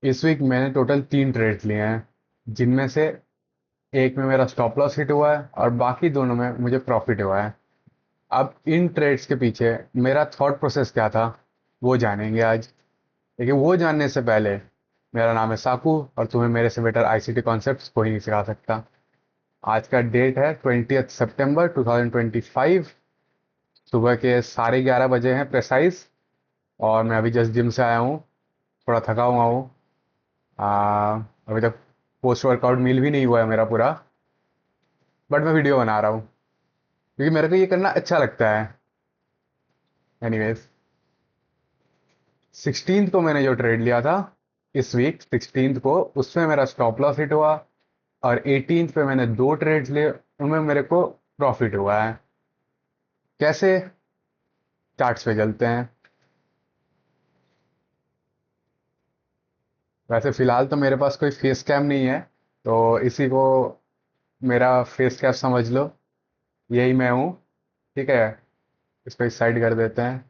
इस वीक मैंने total 3 trades लिए हैं, जिनमें से एक में मेरा स्टॉप लॉस हिट हुआ है और बाकी दोनों में मुझे प्रॉफिट हुआ है। अब इन ट्रेड्स के पीछे मेरा थॉट प्रोसेस क्या था, वो जानेंगे आज। लेकिन वो जानने से पहले, मेरा नाम है साकू और तुम्हें मेरे से बेटर आईसीटी कॉन्सेप्ट्स कोई नहीं सिखा सकता। आज का डेट है 20 सितंबर 2025। सुबह के 11:30 बजे हैं प्रेसाइज। और मैं अभी जस्ट जिम से आया हूँ, थोड़ा थका हुआ हूँ। अभी तक पोस्ट वर्कआउट मील भी नहीं हुआ है मेरा पूरा, बट मैं वीडियो बना रहा हूँ क्योंकि मेरे को ये करना अच्छा लगता है। एनीवेज, 16th को मैंने जो ट्रेड लिया था, इस वीक 16th को, उसमें मेरा स्टॉप लॉस हिट हुआ। और 18th पे मैंने 2 ट्रेड्स लिए, उनमें मेरे को प्रॉफिट हुआ है। कैसे? चार्ट्स पे चलते हैं। वैसे फिलहाल तो मेरे पास कोई फेस कैम नहीं है, तो इसी को मेरा फेस कैप समझ लो। यही मैं हूँ। ठीक है, इसको इस साइड कर देते हैं।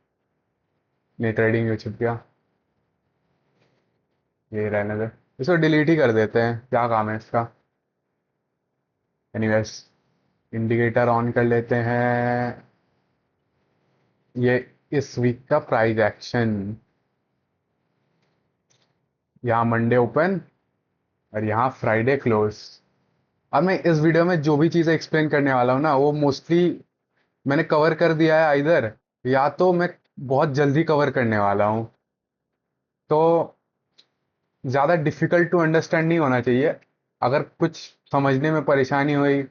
नहीं, ट्रेडिंग व्यू छिप गया। ये रहने दे, इसको डिलीट ही कर देते हैं, क्या काम है इसका। एनीवेज, इंडिकेटर ऑन कर लेते हैं। ये इस वीक का प्राइस एक्शन। यहाँ मंडे ओपन और यहाँ फ्राइडे क्लोज। अब मैं इस वीडियो में जो भी चीज़ें एक्सप्लेन करने वाला हूँ ना, वो मोस्टली मैंने कवर कर दिया है आइदर, या तो मैं बहुत जल्दी कवर करने वाला हूँ। तो ज़्यादा डिफिकल्ट टू अंडरस्टैंड नहीं होना चाहिए। अगर कुछ समझने में परेशानी हुई,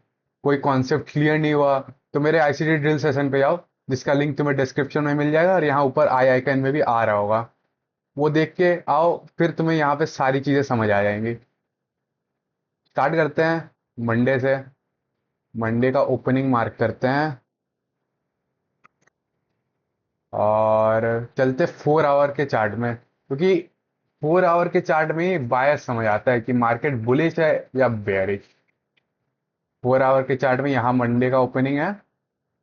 कोई कॉन्सेप्ट क्लियर नहीं हुआ, तो मेरे आईसीटी ड्रिल सेशन पे जाओ, जिसका लिंक तुम्हें डिस्क्रिप्शन में मिल जाएगा और यहाँ ऊपर आई आइकन में भी आ रहा होगा। वो देख के आओ, फिर तुम्हें यहाँ पे सारी चीज़ें समझ आ जाएंगी। स्टार्ट करते हैं मंडे से। मंडे का ओपनिंग मार्क करते हैं और चलते 4 आवर के चार्ट में, क्योंकि 4 आवर के चार्ट में ही बायस समझ आता है कि मार्केट बुलिश है या बेयरिश। 4 आवर के चार्ट में यहाँ मंडे का ओपनिंग है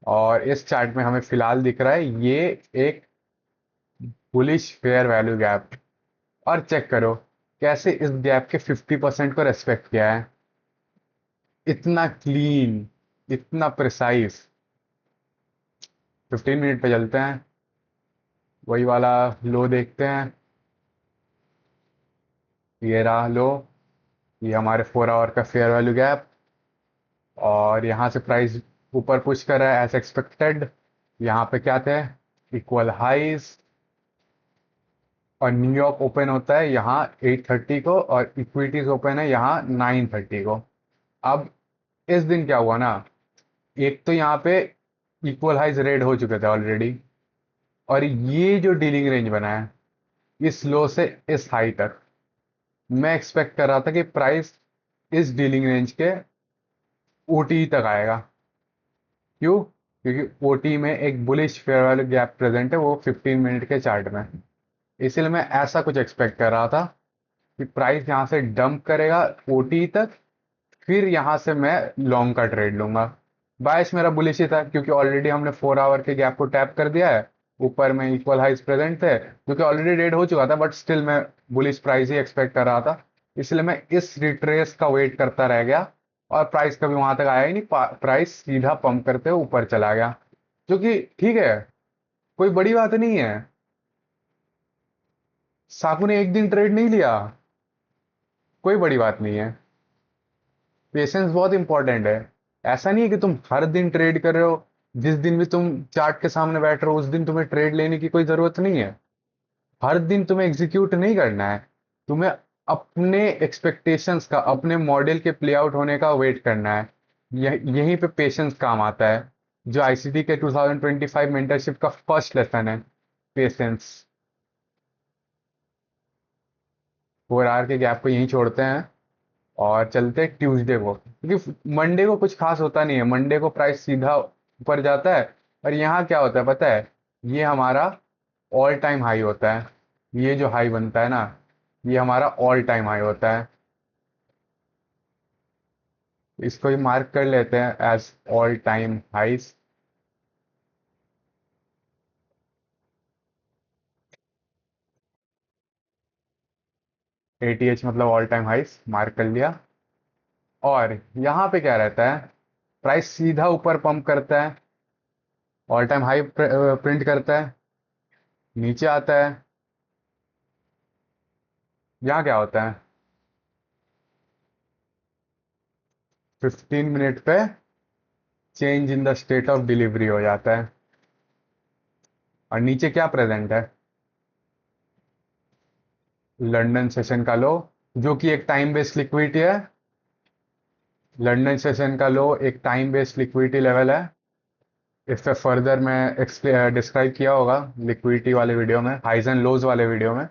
और इस चार्ट में हमें फिलहाल दिख रहा है ये एक बुलिश फेयर वैल्यू गैप। और चेक करो कैसे इस गैप के 50% को रेस्पेक्ट किया है। इतना क्लीन, इतना प्रिसाइज। 15 मिनट पे चलते हैं, वही वाला लो देखते हैं। ये रहा लो, ये हमारे 4 आवर का फेयर वैल्यू गैप। और यहाँ से प्राइस ऊपर पुश कर रहा है एज एक्सपेक्टेड। यहाँ पे क्या थे? Equal highs. और न्यूयॉर्क ओपन होता है यहाँ 8:30 को और इक्विटीज ओपन है यहाँ 9:30 को। अब इस दिन क्या हुआ ना, एक तो यहाँ पे इक्वल हाइज रेड हो चुके थे ऑलरेडी, और ये जो डीलिंग रेंज बना है इस लो से इस हाई तक, मैं एक्सपेक्ट कर रहा था कि प्राइस इस डीलिंग रेंज के ओटी तक आएगा। क्यों? क्योंकि ओटी में एक bullish fair value gap present है, वो 15 मिनट के चार्ट में। इसलिए मैं ऐसा कुछ एक्सपेक्ट कर रहा था कि प्राइस यहाँ से डंप करेगा ओटी तक, फिर यहाँ से मैं लॉन्ग का ट्रेड लूंगा। बायस मेरा बुलिश ही था क्योंकि ऑलरेडी हमने 4 आवर के गैप को टैप कर दिया है। ऊपर में इक्वल हाइज प्रेजेंट थे जो कि ऑलरेडी रेड हो चुका था, बट स्टिल मैं बुलिश प्राइस ही एक्सपेक्ट कर रहा था। इसलिए मैं इस रिट्रेस का वेट करता रह गया और प्राइस कभी वहां तक आया ही नहीं। प्राइस सीधा पंप करते हुए ऊपर चला गया, जो कि ठीक है, कोई बड़ी बात नहीं है। साकू ने एक दिन ट्रेड नहीं लिया, कोई बड़ी बात नहीं है। पेशेंस बहुत इंपॉर्टेंट है। ऐसा नहीं है कि तुम हर दिन ट्रेड कर रहे हो, जिस दिन भी तुम चार्ट के सामने बैठ रहे हो उस दिन तुम्हें ट्रेड लेने की कोई जरूरत नहीं है। हर दिन तुम्हें एग्जीक्यूट नहीं करना है। तुम्हें अपने एक्सपेक्टेशंस का, अपने मॉडल के प्ले आउट होने का वेट करना है। यहीं पे पेशेंस काम आता है, जो आईसीटी के 2025 मेंटरशिप का फर्स्ट लेसन है, पेशेंस। 4 आवर के गैप को यहीं छोड़ते हैं और चलते हैं ट्यूसडे को, क्योंकि मंडे को कुछ खास होता नहीं है। मंडे को प्राइस सीधा ऊपर जाता है और यहाँ क्या होता है पता है? ये हमारा ऑल टाइम हाई होता है। ये जो हाई बनता है ना, ये हमारा ऑल टाइम हाई होता है। इसको ही मार्क कर लेते हैं एज ऑल टाइम हाइस। ATH मतलब ऑल टाइम हाइस मार्क कर लिया। और यहाँ पे क्या रहता है, प्राइस सीधा ऊपर पंप करता है, ऑल टाइम हाई प्रिंट करता है, नीचे आता है। यहाँ क्या होता है, 15 मिनट पे change in the state of delivery हो जाता है। और नीचे क्या प्रेजेंट है, लंदन सेशन का लो, जो कि एक टाइम बेस्ड लिक्विडिटी है। लंदन सेशन का लो एक टाइम बेस्ड लिक्विडिटी लेवल है। इस पे फर्दर मैं डिस्क्राइब किया होगा लिक्विडिटी वाले वीडियो में, हाइज एंड लोज वाले वीडियो में,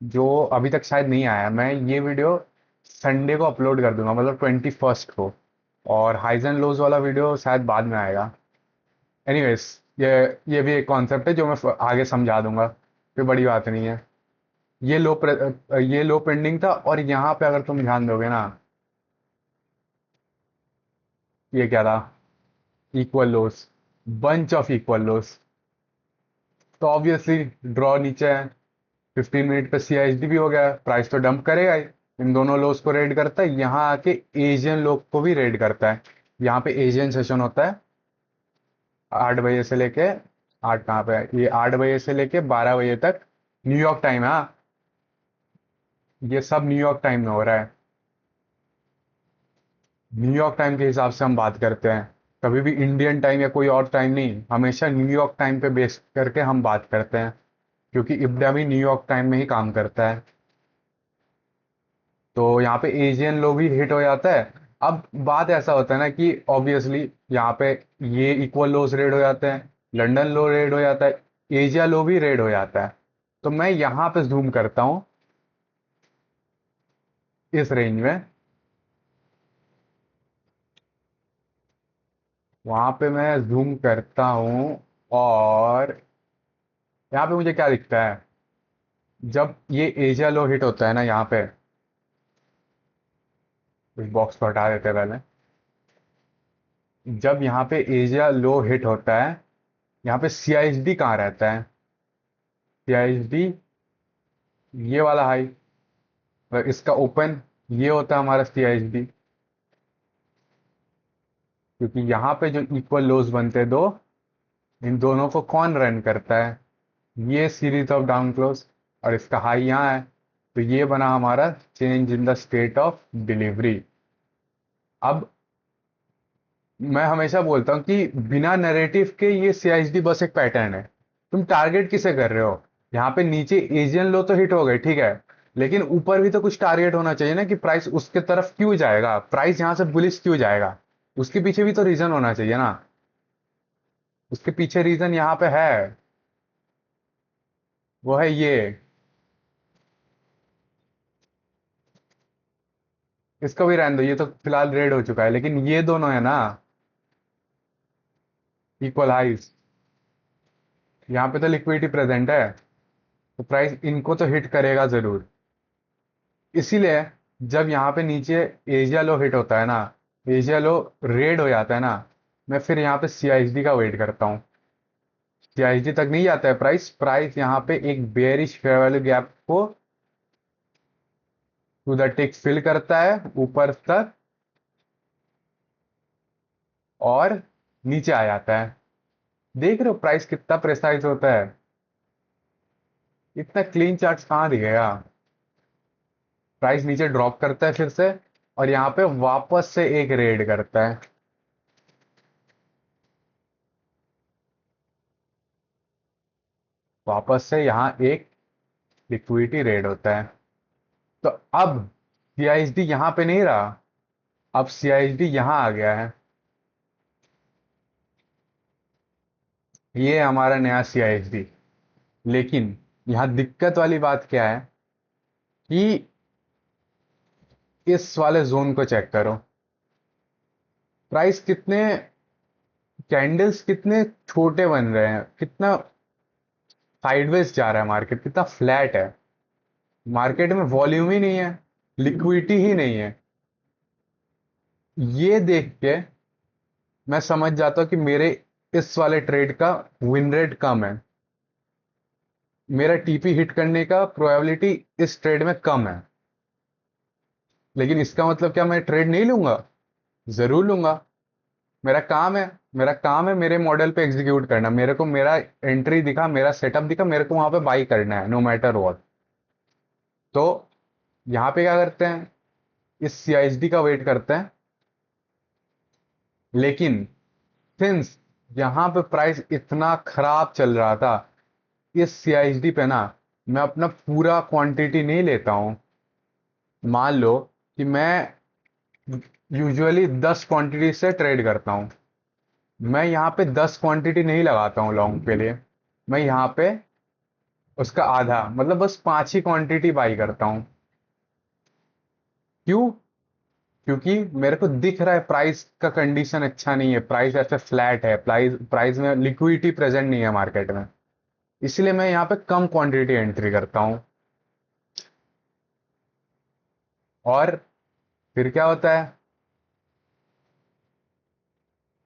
जो अभी तक शायद नहीं आया। मैं ये वीडियो संडे को अपलोड कर दूंगा, मतलब 21st को। और हाइज एंड लोज वाला वीडियो शायद बाद में आएगा। एनीवेज, ये ये भी एक कॉन्सेप्ट है जो मैं आगे समझा दूंगा, कोई बड़ी बात नहीं है। ये लो पेंडिंग था, और यहाँ पे अगर तुम ध्यान दोगे ना, ये क्या था, equal loss, bunch of equal loss. तो ऑब्वियसली ड्रॉ नीचे है, 15 मिनट पे CISD भी हो गया, प्राइस तो डंप करेगा ही। इन दोनों लोस को रेड करता है, यहाँ आके एशियन लोग को भी रेड करता है। यहाँ पे एशियन सेशन होता है 8 बजे से लेके, आठ कहाँ पे है, ये 8 बजे से लेके 12 बजे तक, न्यूयॉर्क टाइम है, हाँ। ये सब न्यूयॉर्क टाइम में हो रहा है। न्यूयॉर्क टाइम के हिसाब से हम बात करते हैं, कभी भी इंडियन टाइम या कोई और टाइम नहीं, हमेशा न्यूयॉर्क टाइम पे बेस करके हम बात करते हैं, क्योंकि इब्डा भी न्यूयॉर्क टाइम में ही काम करता है। तो यहाँ पे एशियन लो भी हिट हो जाता है। अब बात ऐसा होता है ना कि ऑब्वियसली यहाँ पे ये इक्वल लोज रेड हो जाते हैं, लंदन लो रेड हो जाता है, एशिया लो भी रेड हो जाता है। तो मैं यहाँ पे जूम करता हूँ इस रेंज में, वहां पे मैं जूम करता हूँ, और यहाँ पे मुझे क्या दिखता है, जब ये एशिया लो हिट होता है ना, यहाँ पे इस बॉक्स को हटा देते हैं पहले। जब यहाँ पे एशिया लो हिट होता है, यहाँ पे CISD कहाँ रहता है, CISD ये वाला हाई, इसका ओपन ये होता है हमारा CISD। क्योंकि यहाँ पे जो इक्वल लोज बनते हैं दो, इन दोनों को कौन रन करता है, ये सीरीज ऑफ डाउन क्लोज, और इसका हाई यहाँ है। तो ये बना हमारा change in the state of delivery. अब मैं हमेशा बोलता हूँ कि बिना नैरेटिव के ये CISD बस एक पैटर्न है। तुम टारगेट किसे कर रहे हो, यहाँ पे नीचे एशियन लो तो हिट हो गए, ठीक है, लेकिन ऊपर भी तो कुछ टारगेट होना चाहिए ना, कि प्राइस उसके तरफ क्यों जाएगा, प्राइस यहाँ से बुलिश क्यों जाएगा, उसके पीछे भी तो रीजन होना चाहिए ना। उसके पीछे रीजन यहाँ पे है, वो है ये। इसको भी रहने दो, ये तो फिलहाल रेड हो चुका है, लेकिन ये दोनों है ना इक्वल हाइज, यहाँ पे तो लिक्विडिटी प्रेजेंट है, तो प्राइस इनको तो हिट करेगा जरूर। इसीलिए जब यहाँ पे नीचे एशिया लो हिट होता है ना, एशिया लो रेड हो जाता है ना, मैं फिर यहाँ पे CISD का वेट करता हूँ। CISD तक नहीं जाता है प्राइस, प्राइस यहाँ पे एक बेयरिश फेयर वैल्यू गैप को टू द टिक फिल करता है ऊपर तक, और नीचे आ जाता है। देख रहे हो प्राइस कितना प्रेसाइज होता है, इतना क्लीन चार्ट कहाँ दिखेगा। प्राइस नीचे ड्रॉप करता है फिर से, और यहाँ पे वापस से एक रेड करता है, वापस से यहाँ एक लिक्विडिटी रेड होता है। तो अब CISD यहाँ पे नहीं रहा, अब CISD यहाँ आ गया है, ये है हमारा नया CISD। लेकिन यहाँ दिक्कत वाली बात क्या है, कि इस वाले जोन को चेक करो, प्राइस कितने, कैंडल्स कितने छोटे बन रहे हैं, कितना साइडवेज जा रहा है मार्केट, कितना फ्लैट है। मार्केट में वॉल्यूम ही नहीं है, लिक्विडिटी ही नहीं है। ये देख के मैं समझ जाता हूं कि मेरे इस वाले ट्रेड का विन रेट कम है, मेरा TP हिट करने का प्रोबेबिलिटी इस ट्रेड में कम है। लेकिन इसका मतलब क्या मैं ट्रेड नहीं लूंगा? जरूर लूंगा। मेरा काम है, मेरा काम है मेरे मॉडल पे एग्जीक्यूट करना। मेरे को मेरा एंट्री दिखा, मेरा सेटअप दिखा, मेरे को वहां पे बाई करना है नो मैटर व्हाट। तो यहाँ पे क्या करते हैं, इस सीआईएसडी का वेट करते हैं। लेकिन सिंस यहाँ पे प्राइस इतना खराब चल रहा था, इस सीआईएसडी पे ना मैं अपना पूरा क्वांटिटी नहीं लेता हूँ। मान लो कि मैं यूजुअली 10 क्वांटिटी से ट्रेड करता हूँ। मैं यहाँ पे 10 क्वांटिटी नहीं लगाता हूँ लॉन्ग के लिए। मैं यहाँ पे उसका आधा, मतलब बस 5 ही क्वांटिटी बाई करता हूँ। क्यों? क्योंकि मेरे को दिख रहा है प्राइस का कंडीशन अच्छा नहीं है, प्राइस ऐसे फ्लैट है, प्राइस प्राइस में लिक्विडिटी प्रेजेंट नहीं है मार्केट में। इसलिए मैं यहाँ पे कम क्वांटिटी एंट्री करता हूँ। और फिर क्या होता है,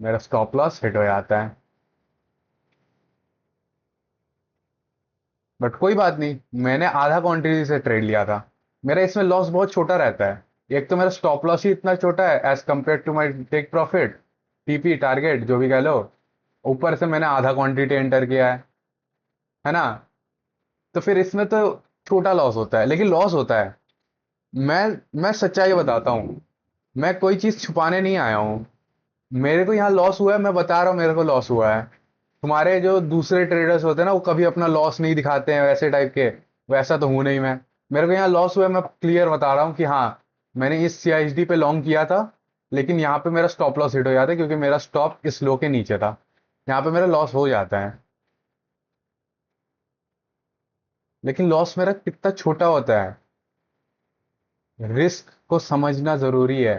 मेरा स्टॉप लॉस हिट हो जाता है। बट कोई बात नहीं, मैंने आधा क्वांटिटी से ट्रेड लिया था। मेरा इसमें लॉस बहुत छोटा रहता है। एक तो मेरा स्टॉप लॉस ही इतना छोटा है as compare to my take profit, TP target जो भी कह लो। ऊपर से मैंने आधा क्वांटिटी एंटर किया है ना? तो फिर इसमें तो छोटा लॉस होता है, लेकिन लॉस होता है। मैं सच्चाई बताता हूँ। मैं कोई चीज छुपाने नहीं आया हूँ। मेरे को यहाँ लॉस हुआ है, मैं बता रहा हूँ मेरे को लॉस हुआ है। तुम्हारे जो दूसरे ट्रेडर्स होते हैं ना, वो कभी अपना लॉस नहीं दिखाते हैं वैसे टाइप के। वैसा तो हूं नहीं मैं। मेरे को यहाँ लॉस हुआ है, मैं क्लियर बता रहा हूँ कि हाँ, मैंने इस सीआईएसडी पे लॉन्ग किया था। लेकिन यहाँ पे मेरा स्टॉप लॉस हिट हो जाता है क्योंकि मेरा स्टॉप इस लो के नीचे था। यहाँ पे मेरा लॉस हो जाता है। लेकिन लॉस मेरा कितना छोटा होता है। रिस्क को समझना जरूरी है।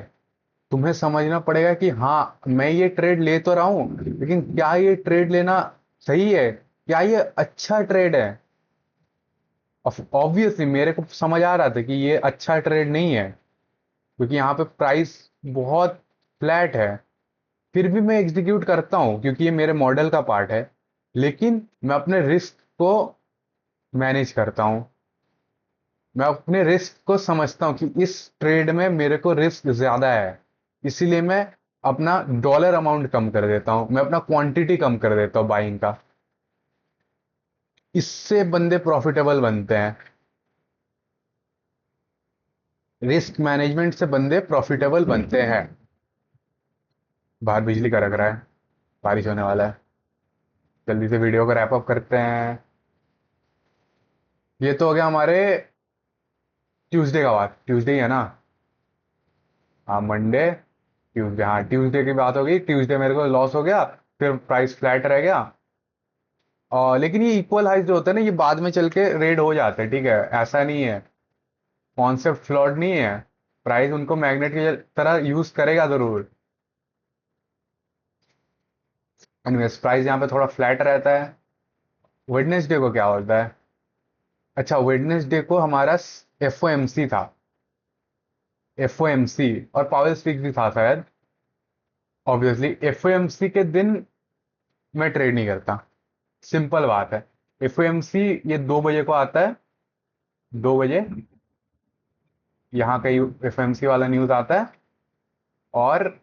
तुम्हें समझना पड़ेगा कि हाँ, मैं ये ट्रेड ले तो रहा हूं, लेकिन क्या ये ट्रेड लेना सही है? क्या ये अच्छा ट्रेड है? ऑब्वियसली मेरे को समझ आ रहा था कि ये अच्छा ट्रेड नहीं है, क्योंकि यहाँ पे प्राइस बहुत फ्लैट है। फिर भी मैं एग्जीक्यूट करता हूँ क्योंकि ये मेरे मॉडल का पार्ट है। लेकिन मैं अपने रिस्क को मैनेज करता हूँ। मैं अपने रिस्क को समझता हूँ कि इस ट्रेड में मेरे को रिस्क ज्यादा है। इसीलिए मैं अपना डॉलर अमाउंट कम कर देता हूँ, मैं अपना क्वांटिटी कम कर देता हूँ बाइंग का। इससे बंदे प्रॉफिटेबल बनते हैं। रिस्क मैनेजमेंट से बंदे प्रॉफिटेबल बनते हैं। बाहर बिजली कड़क रहा है, बारिश होने वाला है। जल्दी से वीडियो को रैप अप करते हैं। ये तो हो गया हमारे ट्यूसडे का बात। ट्यूसडे ही है ना? हाँ, मंडे ट्यूसडे, हाँ ट्यूसडे की बात हो गई। ट्यूसडे मेरे को लॉस हो गया, फिर प्राइस फ्लैट रह गया। और लेकिन ये इक्वल हाइज जो होता है ना, ये बाद में चल के रेड हो जाते हैं, ठीक है? ऐसा नहीं है, कॉन्सेप्ट फ्लॉड नहीं है। प्राइस उनको मैग्नेट की तरह यूज करेगा जरूर। एनीवेज, प्राइस यहाँ पे थोड़ा फ्लैट रहता है। वेडनेसडे को क्या होता है? अच्छा, वेडनेसडे को हमारा एफओएमसी था। एफओएमसी और पावर स्पीक भी था शायद। ऑब्वियसली एफओएमसी के दिन मैं ट्रेड नहीं करता। सिंपल बात है। एफओएमसी ये 2 बजे को आता है। 2 बजे यहाँ का एफओएमसी वाला न्यूज आता है। और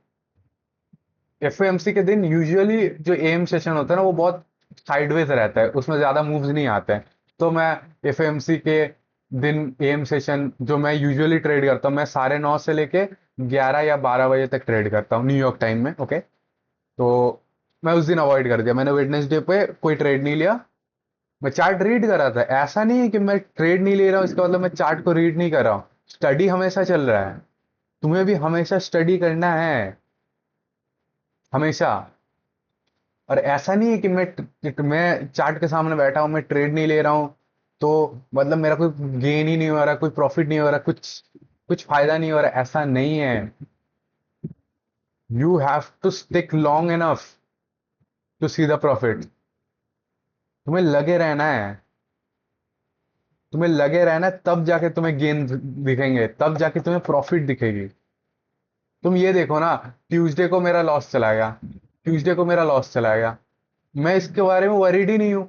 एफओएमसी के दिन यूजुअली जो एम सेशन होता है ना, वो बहुत साइडवेज रहता है, उसमें ज्यादा मूव्स नहीं आते हैं। तो मैं एफओएमसी के दिन एम सेशन जो मैं यूजुअली ट्रेड करता हूँ, मैं 9:30 से लेके 11 या 12 बजे तक ट्रेड करता हूँ न्यूयॉर्क टाइम में, ओके? तो मैं उस दिन अवॉइड कर दिया, मैंने वेडनेसडे पे कोई ट्रेड नहीं लिया। मैं चार्ट रीड कर रहा था। ऐसा नहीं है कि मैं ट्रेड नहीं ले रहा हूँ इसका मतलब मैं चार्ट को रीड नहीं कर रहा हूँ। स्टडी हमेशा चल रहा है। तुम्हें भी हमेशा स्टडी करना है, हमेशा। और ऐसा नहीं है कि मैं चार्ट के सामने बैठा हूं, मैं ट्रेड नहीं ले रहा हूं, तो मतलब मेरा कोई गेन ही नहीं हो रहा, कोई प्रॉफिट नहीं हो रहा, कुछ कुछ फायदा नहीं हो रहा। ऐसा नहीं है। You have to stick long enough to see the profit. तुम्हें लगे रहना है। तुम्हें लगे रहना है, तब जाके तुम्हें गेन दिखेंगे, तब जाके तुम्हें प्रॉफिट दिखेगी। तुम ये देखो ना, ट्यूसडे को मेरा लॉस चला गया। ट्यूसडे को मेरा लॉस चला गया। मैं इसके बारे में वरीड ही नहीं हूं।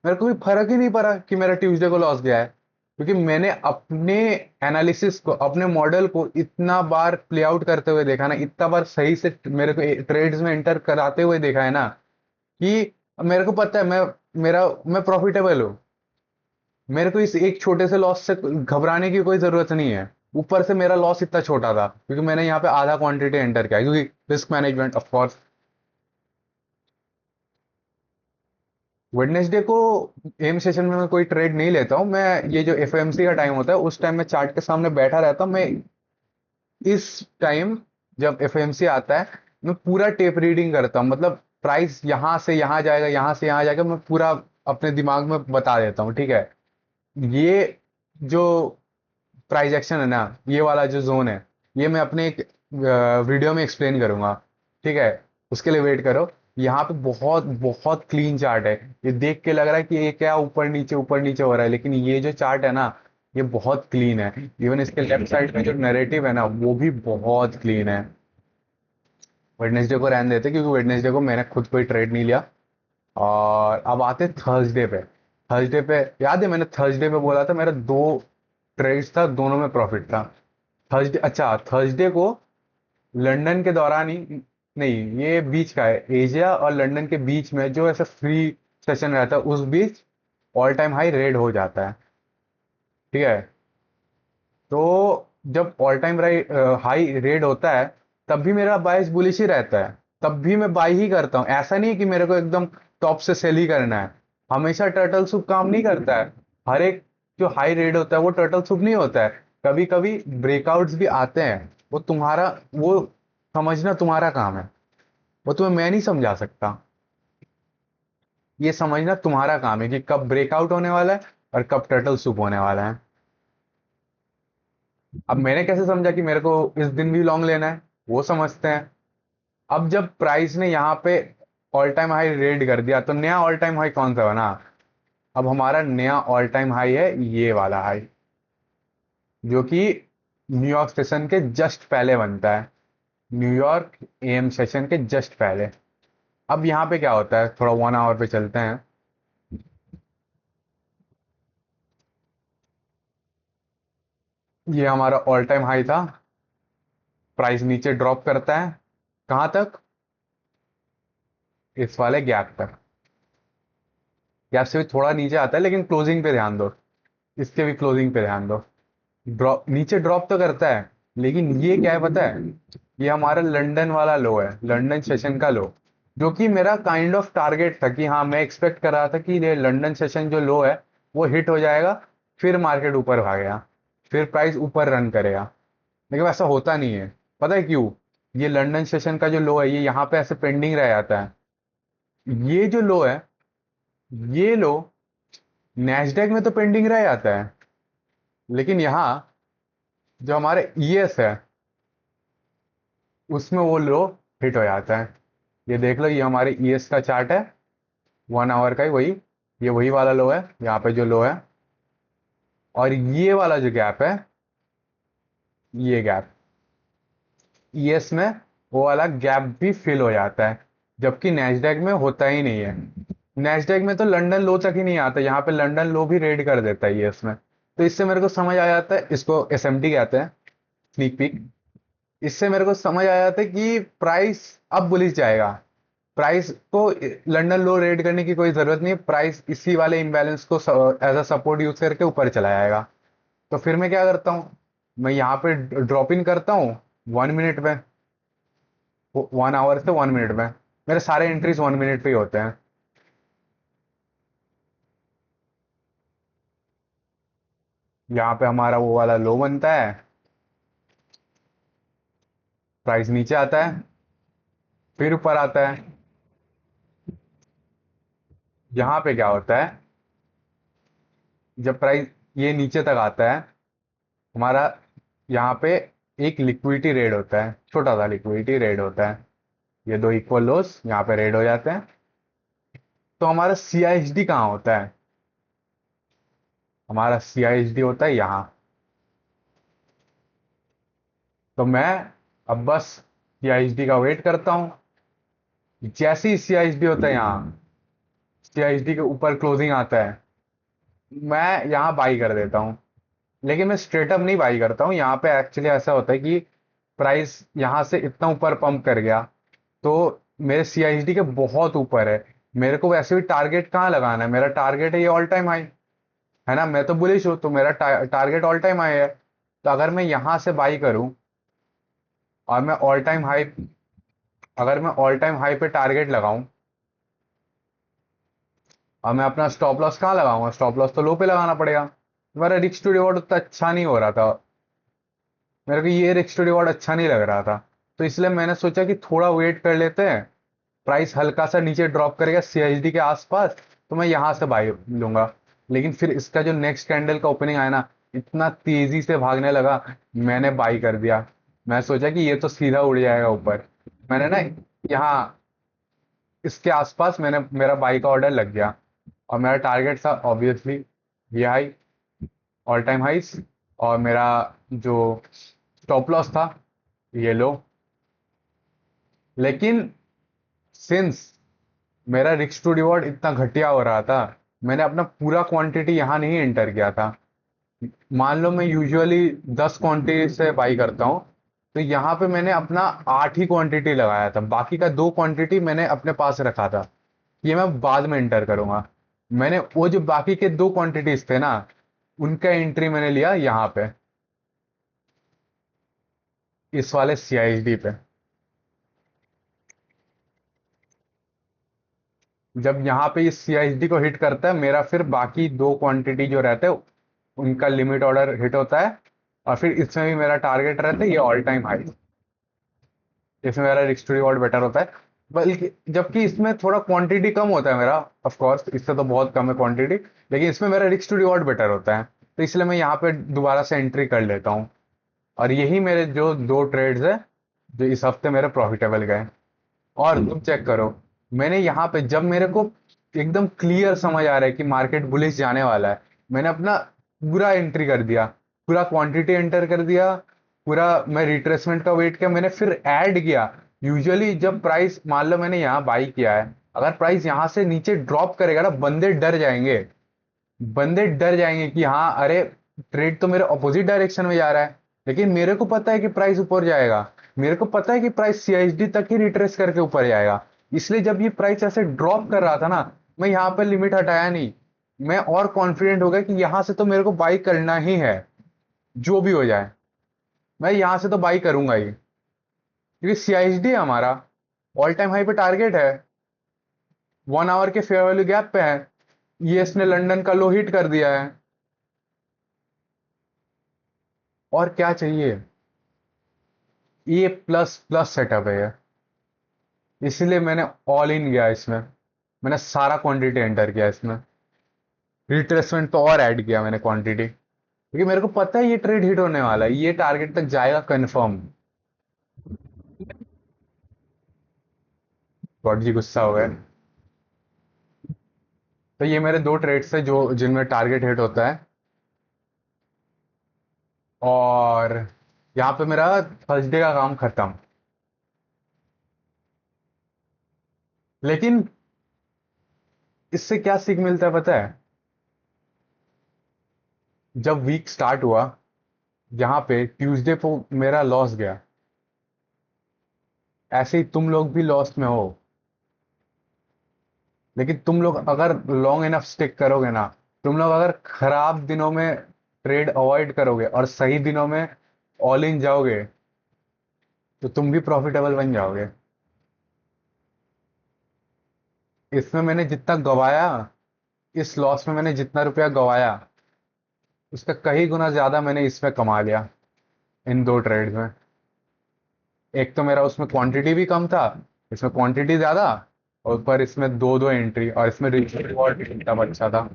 मेरे को भी फर्क ही नहीं पड़ा कि मेरा ट्यूसडे को लॉस गया है। क्योंकि मैंने अपने एनालिसिस को, अपने मॉडल को इतना बार प्ले आउट करते हुए देखा ना, इतना बार सही से मेरे को ट्रेड्स में एंटर कराते हुए देखा है ना, कि मेरे को पता है मैं प्रॉफिटेबल हूँ। मेरे को इस एक छोटे से लॉस से घबराने की कोई जरूरत नहीं है। ऊपर से मेरा लॉस इतना छोटा था क्योंकि मैंने यहाँ पे आधा क्वांटिटी एंटर किया, क्योंकि risk management of course. Wednesday को एम सेशन में मैं कोई ट्रेड नहीं लेता हूँ। मैं ये जो एफओएमसी का टाइम होता है उस टाइम मैं चार्ट के सामने बैठा रहता हूँ। मैं इस टाइम जब एफओएमसी आता है मैं पूरा टेप रीडिंग करता हूँ। मतलब प्राइस यहाँ से यहाँ जाएगा, यहाँ से यहाँ जाएगा, मैं पूरा अपने दिमाग में बता देता हूँ, ठीक है। ये जो प्राइस एक्शन है ना, ये वाला जो जोन है, ये मैं अपने एक वीडियो में एक्सप्लेन करूंगा, ठीक है। उसके लिए वेट करो। यहाँ पे बहुत बहुत क्लीन चार्ट है। ये देख के लग रहा है कि ये क्या ऊपर नीचे हो रहा है, लेकिन ये जो चार्ट है ना, ये बहुत क्लीन है। इवन इसके लेफ्ट साइड में जो नैरेटिव है ना, वो भी बहुत क्लीन है। वेडनेसडे को रहने देते क्योंकि वेडनेसडे को मैंने खुद कोई ट्रेड नहीं लिया। और अब आते थर्सडे पे। थर्सडे पे याद है मैंने थर्सडे पे बोला था मेरा दो ट्रेड्स था, दोनों में प्रॉफिट था। थर्सडे, अच्छा थर्सडे को लंदन के दौरान ही, नहीं ये बीच का है, एशिया और लंदन के बीच में जो ऐसा फ्री सेशन रहता है उस बीच ऑल टाइम हाई रेड हो जाता है, ठीक है। तो जब ऑल टाइम हाई रेड होता है तब भी मेरा बायस बुलिश ही रहता है। तब भी मैं बाई ही करता हूँ। ऐसा नहीं है कि मेरे को एकदम टॉप से सेल ही करना है। हमेशा टर्टल सूप काम नहीं करता है। हर एक जो हाई रेड होता है वो टर्टल सूप नहीं होता है। कभी कभी ब्रेकआउट्स भी आते हैं। वो समझना तुम्हारा काम है। वो तुम्हें मैं नहीं समझा सकता। ये समझना तुम्हारा काम है कि कब ब्रेकआउट होने वाला है और कब टर्टल सूप होने वाला है। अब मैंने कैसे समझा कि मेरे को इस दिन भी लॉन्ग लेना है, वो समझते हैं। अब जब प्राइस ने यहाँ पे ऑल टाइम हाई रेड कर दिया तो नया ऑल टाइम हाई कौन सा बना? अब हमारा नया ऑल टाइम हाई है ये वाला हाई, जो कि न्यूयॉर्क सेशन के जस्ट पहले बनता है। न्यूयॉर्क एम सेशन के जस्ट पहले। अब यहाँ पे क्या होता है, थोड़ा 1 आवर पे चलते हैं। ये हमारा ऑल टाइम हाई था। प्राइस नीचे ड्रॉप करता है, कहाँ तक? इस वाले गैप तक। गैप से भी थोड़ा नीचे आता है, लेकिन क्लोजिंग पे ध्यान दो। इसके भी क्लोजिंग पे ध्यान दो। ड्रॉप, नीचे ड्रॉप तो करता है, लेकिन ये क्या है पता है? ये हमारा लंदन वाला लो है, लंदन सेशन का लो। जो कि मेरा काइंड ऑफ टारगेट था कि हाँ, मैं एक्सपेक्ट कर रहा था कि ये लंदन सेशन जो लो है वो हिट हो जाएगा, फिर मार्केट ऊपर भागेगा, फिर प्राइस ऊपर रन करेगा। लेकिन ऐसा होता नहीं है। पता है क्यों? ये लंदन सेशन का जो लो है ये यहाँ पे ऐसे पेंडिंग रह जाता है। ये जो लो है, ये लो नैस्डैक में तो पेंडिंग रह जाता है, लेकिन यहाँ जो हमारे ईएस है उसमें वो लो हिट हो जाता है। ये देख लो, ये हमारे ईएस का चार्ट है, 1 आवर का ही। ये वही वाला लो है, यहाँ पे जो लो है। और ये वाला जो गैप है, ये गैप ईएस में, वो वाला गैप भी फिल हो जाता है, जबकि नैस्डैक में होता ही नहीं है। नैस्डैक में तो लंदन लो तक ही नहीं आता, यहाँ पे लंदन लो भी रेड कर देता है ईएस में। तो इससे मेरे को समझ आ जाता है, इसको एसएमटी कहते हैं, स्नीक पीक। इससे मेरे को समझ आ जाता है कि प्राइस अब बुलिश जाएगा। प्राइस को लंदन लो रेड करने की कोई जरूरत नहीं है। प्राइस इसी वाले इम्बैलेंस को एज अ सपोर्ट यूज करके ऊपर चला जाएगा। तो फिर मैं क्या करता हूँ, मैं यहाँ पे ड्रॉप इन करता हूँ 1 मिनट में। 1 आवर से 1 मिनट में मेरे सारे एंट्रीज 1 मिनट पे ही होते हैं। यहाँ पे हमारा वो वाला लो बनता है, प्राइस नीचे आता है, फिर ऊपर आता है। यहाँ पे क्या होता है, जब प्राइस ये नीचे तक आता है, हमारा यहाँ पे एक लिक्विडिटी रेड होता है, छोटा सा लिक्विडिटी रेड होता है। ये दो इक्वल लोस यहाँ पे रेड हो जाते हैं। तो हमारा सीआईएसडी कहाँ होता है? हमारा सीआईएसडी होता है यहाँ। तो मैं अब बस सीआईएसडी का वेट करता हूँ। जैसे ही सीआईएसडी होता है यहाँ, सीआईएसडी के ऊपर क्लोजिंग आता है, मैं यहाँ बाई कर देता हूँ। लेकिन मैं स्ट्रेट अप नहीं बाई करता हूँ, यहाँ पे एक्चुअली ऐसा होता है कि प्राइस यहाँ से इतना ऊपर पंप कर गया तो मेरे सीआईडी के बहुत ऊपर है। मेरे को वैसे भी टारगेट कहाँ लगाना है, मेरा टारगेट है ये ऑल टाइम हाई, है ना, मैं तो बुलिश हूँ तो मेरा टारगेट ऑल टाइम हाई है। तो अगर मैं यहाँ से बाई करूँ और मैं ऑल टाइम हाई, अगर मैं ऑल टाइम हाई पे टारगेट लगाऊं और मैं अपना स्टॉप लॉस कहाँ लगाऊंगा, स्टॉप लॉस तो लो पे लगाना पड़ेगा। मेरा रिस्क टू रिवॉर्ड उतना अच्छा नहीं हो रहा था, मेरे को ये रिस्क टू रिवॉर्ड अच्छा नहीं लग रहा था। तो इसलिए मैंने सोचा कि थोड़ा वेट कर लेते हैं, प्राइस हल्का सा नीचे ड्रॉप करेगा सीएचडी के आसपास तो मैं यहां से बाई लूंगा। लेकिन फिर इसका जो नेक्स्ट कैंडल का ओपनिंग आया ना, इतना तेजी से भागने लगा, मैंने बाई कर दिया। मैं सोचा कि ये तो सीधा उड़ जाएगा ऊपर। मैंने ना यहाँ इसके आसपास मैंने मेरा बाई का ऑर्डर लग गया और मेरा टारगेट था ऑब्वियसली ये हाई, ऑल टाइम हाइस। और मेरा जो स्टॉप लॉस था ये लो। लेकिन सिंस मेरा रिस्क टू रिवॉर्ड इतना घटिया हो रहा था, मैंने अपना पूरा क्वांटिटी यहाँ नहीं एंटर किया था। मान लो मैं यूजुअली 10 क्वांटिटी से बाई करता हूँ, तो यहाँ पे मैंने अपना 8 ही क्वांटिटी लगाया था, बाकी का 2 क्वांटिटी मैंने अपने पास रखा था, ये मैं बाद में एंटर करूंगा। मैंने वो जो बाकी के 2 क्वांटिटीज थे ना, उनका एंट्री मैंने लिया यहाँ पे, इस वाले सीआईडी पे। जब यहाँ पे इस सीआईडी को हिट करता है, मेरा फिर बाकी 2 क्वांटिटी जो रहते हैं उनका लिमिट ऑर्डर हिट होता है, और फिर इसमें भी मेरा टारगेट रहता है ये ऑल टाइम हाई। इसमें मेरा रिस्क टू रिवॉर्ड बेटर होता है, बल्कि जबकि इसमें थोड़ा क्वांटिटी कम होता है मेरा, ऑफ कोर्स इससे तो बहुत कम है क्वांटिटी, लेकिन इसमें मेरा रिस्क टू रिवॉर्ड बेटर होता है। तो इसलिए मैं यहाँ पे दोबारा से एंट्री कर लेता हूँ। और यही मेरे जो 2 ट्रेड्स है जो इस हफ्ते मेरे प्रॉफिटेबल गए। और तुम चेक करो, मैंने यहाँ पे जब मेरे को एकदम क्लियर समझ आ रहा है कि मार्केट बुलिश जाने वाला है, मैंने अपना पूरा एंट्री कर दिया, पूरा क्वांटिटी एंटर कर दिया, पूरा मैं रिट्रेसमेंट का वेट किया, मैंने फिर ऐड किया। यूजुअली जब प्राइस मान लो मैंने यहाँ बाई किया है, अगर प्राइस यहाँ से नीचे ड्रॉप करेगा ना, बंदे डर जाएंगे, बंदे डर जाएंगे कि हाँ अरे ट्रेड तो मेरे ऑपोजिट डायरेक्शन में जा रहा है। लेकिन मेरे को पता है कि प्राइस ऊपर जाएगा, मेरे को पता है कि प्राइस सीआईडी तक ही रिट्रेस करके ऊपर जाएगा। इसलिए जब ये प्राइस ऐसे ड्रॉप कर रहा था ना, मैं यहाँ पर लिमिट हटाया नहीं, मैं और कॉन्फिडेंट हो गया कि यहाँ से तो मेरे को बाई करना ही है, जो भी हो जाए मैं यहाँ से तो बाई करूंगा ही, क्योंकि सीआईडी हमारा ऑल टाइम हाई पे टारगेट है, 1 आवर के फेयर वैल्यू गैप पे है, ये इसने लंदन का लो हिट कर दिया है, और क्या चाहिए। ये प्लस प्लस सेटअप है ये, इसलिए मैंने ऑल इन गया इसमें, मैंने सारा क्वांटिटी एंटर किया इसमें, रिट्रेसमेंट तो और ऐड किया मैंने क्वांटिटी, क्योंकि मेरे को पता है ये ट्रेड हिट होने वाला है, ये टारगेट तक जाएगा कंफर्म। गॉड जी गुस्सा हो गए। तो ये मेरे 2 ट्रेड्स थे जो जिनमें टारगेट हिट होता है। और यहाँ पे मेरा थर्सडे का काम खत्म। लेकिन इससे क्या सीख मिलता है पता है, जब वीक स्टार्ट हुआ, यहाँ पे ट्यूसडे को मेरा लॉस गया, ऐसे ही तुम लोग भी लॉस में हो। लेकिन तुम लोग अगर लॉन्ग इनफ स्टिक करोगे ना, तुम लोग अगर खराब दिनों में ट्रेड अवॉइड करोगे और सही दिनों में ऑल इन जाओगे, तो तुम भी प्रॉफिटेबल बन जाओगे। इसमें मैंने जितना गवाया, इस लॉस में मैंने जितना रुपया गवाया, उसका कहीं गुना ज्यादा मैंने इसमें कमा लिया, इन 2 ट्रेड्स में। एक तो मेरा उसमें क्वांटिटी भी कम था, इसमें क्वांटिटी ज्यादा, और ऊपर इसमें दो दो एंट्री, और इसमें रिवॉर्ड भी एकदम अच्छा था।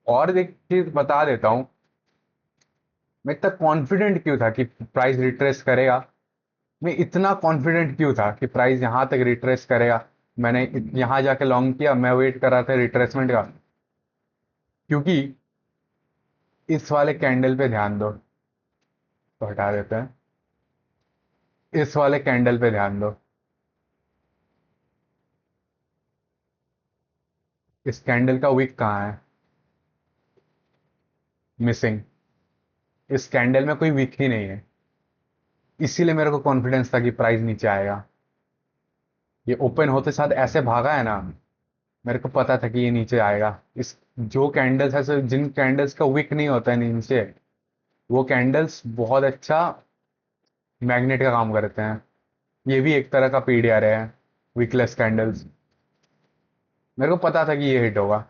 और एक चीज बता देता हूँ, मैं इतना कॉन्फिडेंट क्यों था कि प्राइस रिट्रेस करेगा, मैं इतना कॉन्फिडेंट क्यों था कि प्राइस यहां तक रिट्रेस करेगा। मैंने यहां जाके लॉन्ग किया, मैं वेट कर रहा था रिट्रेसमेंट का, क्योंकि इस वाले कैंडल पे ध्यान दो, तो हटा देते हैं, इस वाले कैंडल पे ध्यान दो, इस कैंडल का विक कहाँ है, मिसिंग। इस कैंडल में कोई वीक ही नहीं है, इसीलिए मेरे को कॉन्फिडेंस था कि प्राइस नीचे आएगा। ये ओपन होते साथ ऐसे भागा है ना, मेरे को पता था कि ये नीचे आएगा। इस जो कैंडल्स है, जिन कैंडल्स का विक नहीं होता है नीचे, वो कैंडल्स बहुत अच्छा मैग्नेट का काम करते हैं। ये भी एक तरह का पीडीआर है, विकलेस कैंडल्स। मेरे को पता था कि ये हिट होगा।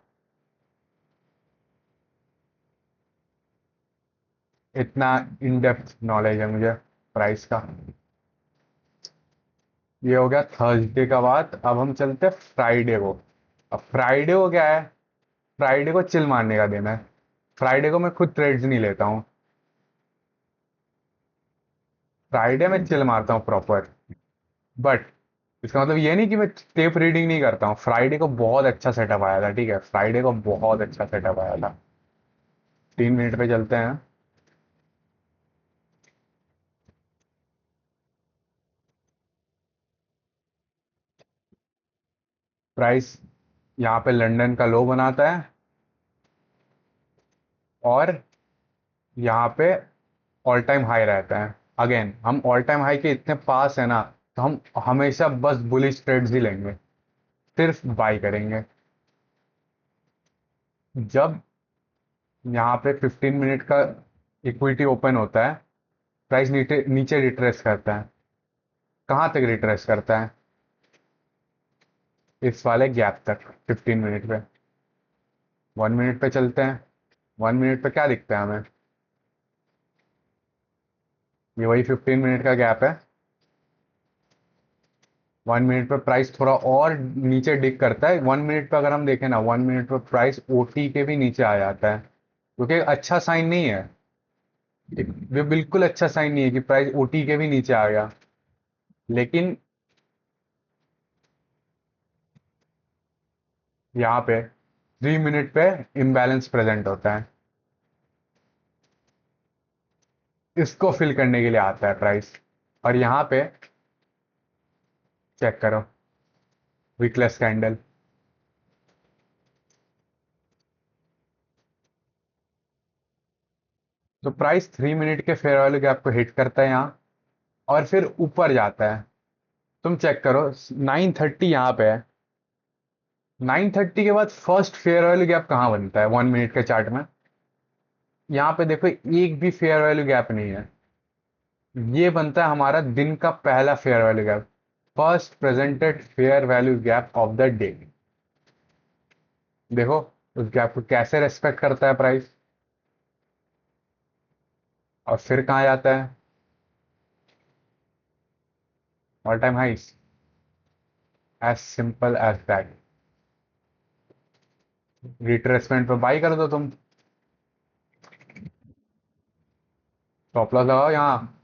इतना इन डेप्थ नॉलेज है मुझे प्राइस का। ये हो गया थर्सडे का बात। अब हम चलते हैं फ्राइडे को। अब फ्राइडे को क्या है, फ्राइडे को चिल मारने का दिन है। फ्राइडे को मैं खुद ट्रेड्स नहीं लेता हूँ। फ्राइडे में चिल मारता हूँ प्रॉपर। बट इसका मतलब ये नहीं कि मैं टेप रीडिंग नहीं करता हूँ। फ्राइडे को बहुत अच्छा सेटअप आया था, ठीक है, फ्राइडे को बहुत अच्छा सेटअप आया था। 3 मिनट पे चलते हैं। प्राइस यहाँ पे लंदन का लो बनाता है, और यहाँ पे ऑल टाइम हाई रहता है। अगेन हम ऑल टाइम हाई के इतने पास है ना, तो हम हमेशा बस बुलिश ट्रेड्स ही लेंगे, सिर्फ बाई करेंगे। जब यहाँ पे 15 मिनट का इक्विटी ओपन होता है, प्राइस नीचे नीचे रिट्रेस करता है। कहाँ तक रिट्रेस करता है? इस वाले गैप तक, 15 मिनट पे। 1 मिनट पे चलते हैं। 1 मिनट पे क्या दिखता है हमें? ये वही 15 मिनट का गैप है। 1 मिनट पे प्राइस थोड़ा और नीचे डिक करता है। 1 मिनट पे अगर हम देखें ना, 1 मिनट पे प्राइस ओटी के भी नीचे आ जाता है, क्योंकि अच्छा साइन नहीं है। ये बिल्कुल अच्छा साइन नहीं है कि प्राइस ओटी के भी नीचे आ गया। लेकिन यहाँ पे 3 मिनट पे इम्बैलेंस प्रेजेंट होता है, इसको फिल करने के लिए आता है प्राइस। और यहाँ पे चेक करो, वीकलेस कैंडल। तो प्राइस 3 मिनट के फेयर वैल्यू गैप को हिट करता है यहाँ, और फिर ऊपर जाता है। तुम चेक करो, 9:30 यहाँ पे है। 9:30 के बाद फर्स्ट फेयर वैल्यू गैप कहाँ बनता है 1 मिनट के चार्ट में? यहाँ पे देखो, एक भी फेयर वैल्यू गैप नहीं है। ये बनता है हमारा दिन का पहला fair value gap, first presented fair value gap of the day. देखो उस गैप को कैसे रेस्पेक्ट करता है प्राइस, और फिर कहाँ जाता है? All time highs. As simple as that. Retracement पे बाई कर दो तुम। स्टॉप लॉस लगाओ यहाँ,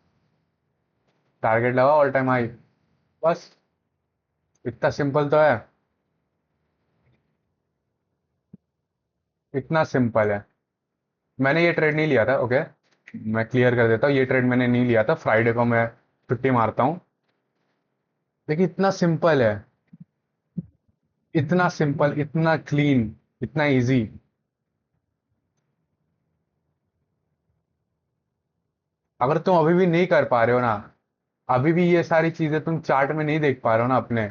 टारगेट लगाओ ऑल टाइम हाई। बस इतना सिंपल तो है। इतना सिंपल है। मैंने ये ट्रेड नहीं लिया था, ओके, मैं क्लियर कर देता हूँ, ये ट्रेड मैंने नहीं लिया था। फ्राइडे को मैं छुट्टी मारता हूँ। देखिए इतना सिंपल है, इतना सिंपल, इतना क्लीन, इतना इजी। अगर तुम अभी भी नहीं कर पा रहे हो ना, अभी भी ये सारी चीजें तुम चार्ट में नहीं देख पा रहे हो ना अपने,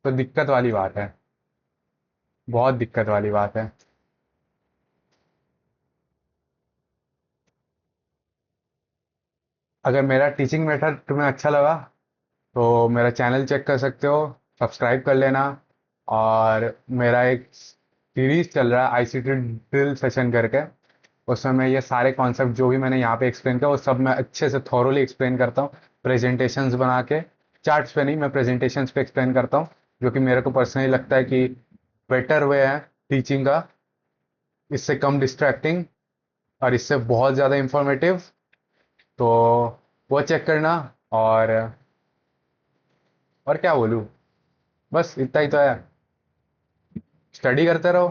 तो दिक्कत वाली बात है, बहुत दिक्कत वाली बात है। अगर मेरा टीचिंग मेथड तुम्हें अच्छा लगा, तो मेरा चैनल चेक कर सकते हो, सब्सक्राइब कर लेना। और मेरा एक सीरीज चल रहा है आईसीटी ड्रिल सेशन करके, उसमें मैं ये सारे कॉन्सेप्ट जो भी मैंने यहाँ पे एक्सप्लेन किया, वो सब मैं अच्छे से थॉरोली एक्सप्लेन करता हूँ, प्रेजेंटेशंस बना के। चार्ट्स पे नहीं, मैं प्रेजेंटेशंस पे एक्सप्लेन करता हूँ, जो कि मेरे को पर्सनली लगता है कि बेटर वे है टीचिंग का, इससे कम डिस्ट्रैक्टिंग, और इससे बहुत ज़्यादा इंफॉर्मेटिव। तो वो चेक करना। और क्या बोलूँ, बस इतना ही तो है। स्टडी करते रहो।